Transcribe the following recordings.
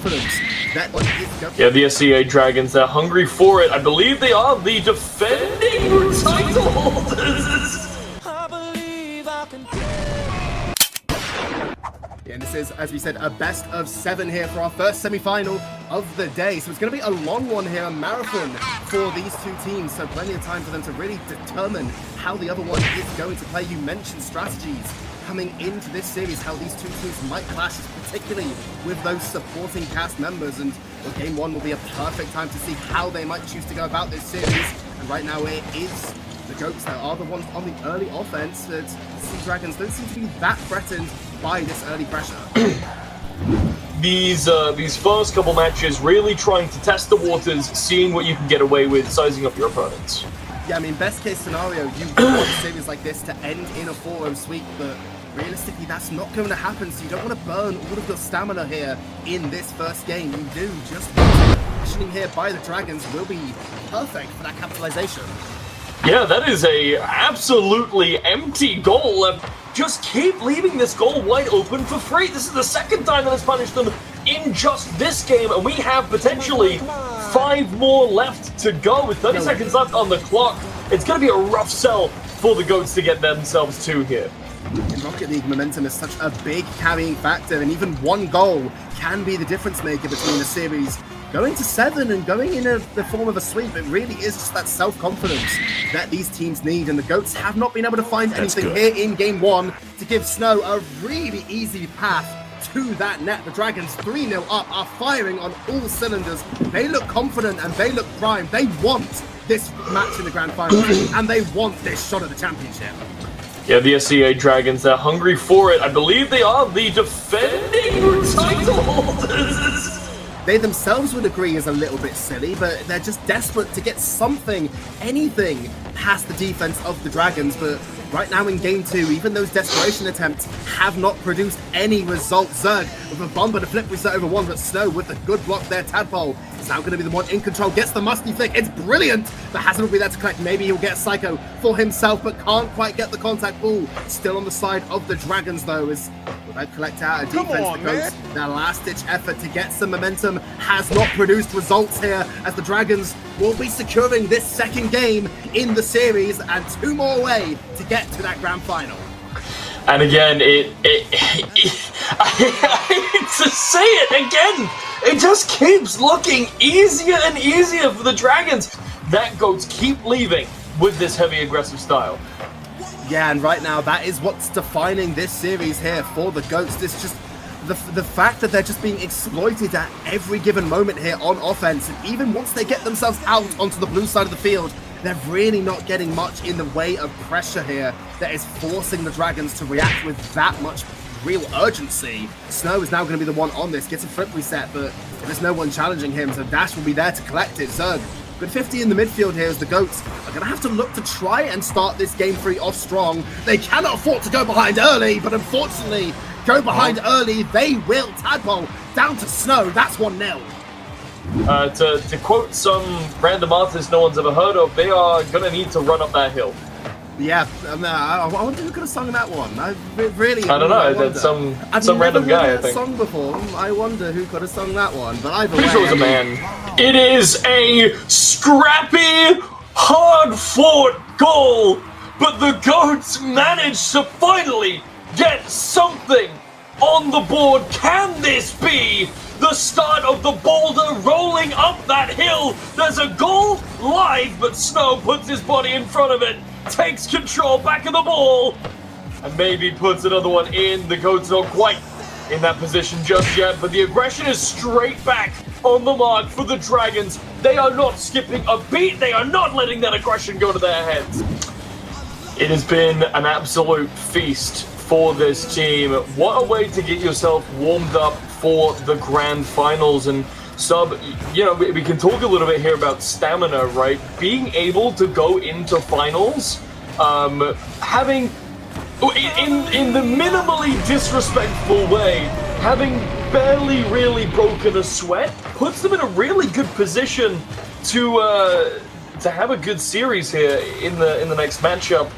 self-confidence. That one is going. Yeah, the S.E.A. Dragons, they're hungry for it. I believe they are the defending title holders. And this is, as we said, a best of 7 here for our first semi-final of the day. So it's going to be a long one here, a marathon for these two teams. So plenty of time for them to really determine how the other one is going to play. You mentioned strategies coming into this series, how these two teams might clash, particularly with those supporting cast members. And well, game 1 will be a perfect time to see how they might choose to go about this series. And right now it is the GOATS that are the ones on the early offense, but Sea Dragons don't seem to be that threatened by this early pressure. These first couple matches really trying to test the waters, seeing what you can get away with, sizing up your opponents. Yeah, I mean, best case scenario, you want series like this to end in a 4-0 sweep, but realistically that's not going to happen, so you don't want to burn all of your stamina here in this first game. You do. Just positioning here by the Dragons will be perfect for that capitalization. Yeah, that is a absolutely empty goal. Just keep leaving this goal wide open for free. This is the second time that it's punished them in just this game, and we have potentially 5 more left to go with 30 seconds left on the clock. It's going to be a rough sell for the GOATS to get themselves 2 here. In Rocket League, momentum is such a big carrying factor, and even one goal can be the difference maker between a series going to 7 and going in the form of a sweep. It really is just that self-confidence that these teams need, and the GOATS have not been able to find anything here in game 1 to give Snow a really easy path to that net. The Dragons 3-0 up are firing on all cylinders. They look confident and they look primed. They want this match in the grand final, and they want this shot at the championship. Yeah, the S.E.A. Dragons, they're hungry for it. I believe they are the defending title holders. They themselves would agree is a little bit silly, but they're just desperate to get something, anything, past the defense of the Dragons. But right now in game 2, even those desperation attempts have not produced any result. Zerg with a bomb but a flip reset over 1, but Snow with a good block there. Tadpole is now going to be the one in control, gets the musty flick. It's brilliant, but Hazard will be there to collect. Maybe he'll get Psycho for himself, but can't quite get the contact ball. Still on the side of the Dragons though, as without collect out a defense that goes their last-ditch effort to get some momentum has not produced results here, as the Dragons will be securing this second game in the series and 2 more away to get to that grand final. And again, I hate to say it again, it just keeps looking easier and easier for the Dragons. That GOATS keep leaving with this heavy aggressive style. Yeah, and right now that is what's defining this series here for the GOATS. This just the fact that they're just being exploited at every given moment here on offense, and even once they get themselves out onto the blue side of the field, they're really not getting much in the way of pressure here that is forcing the Dragons to react with that much real urgency. Snow is now going to be the one on this, gets a flip reset, but there's no one challenging him, so Dash will be there to collect it. Zerg, good 50 in the midfield here as the GOATS are going to have to look to try and start this game 3 off strong. They cannot afford to go behind early, but unfortunately, go behind early, they will. Tadpole down to Snow, that's 1-0. To quote some random artist no one's ever heard of, they are going to need to run up that hill. Yeah, I wonder who could have sung that one. I don't know, that's some random guy, I think. Song before. I wonder who could have sung that one, but either Pretty way... sure it was a man. It is a scrappy, hard-fought goal, but the GOATS managed to finally get something on the board. Can this be the start of the boulder rolling up that hill? There's a goal live, but Snow puts his body in front of it, takes control back of the ball, and maybe puts another one in. The GOATS not quite in that position just yet, but the aggression is straight back on the mark for the Dragons. They are not skipping a beat. They are not letting that aggression go to their heads. It has been an absolute feast for this team. What a way to get yourself warmed up for the grand finals. And Sub, you know, we can talk a little bit here about stamina, right? Being able to go into finals, having, in the minimally disrespectful way, having barely really broken a sweat, puts them in a really good position to have a good series here in the next matchup.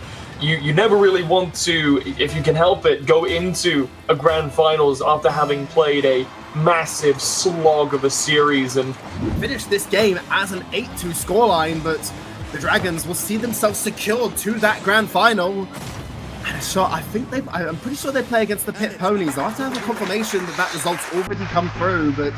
You never really want to, if you can help it, go into a grand finals after having played a massive slog of a series, and finish this game as an 8-2 scoreline, but the Dragons will see themselves secured to that grand final. And a shot, I'm pretty sure they play against the Pit Ponies. I'll have to have a confirmation that that result's already come through, but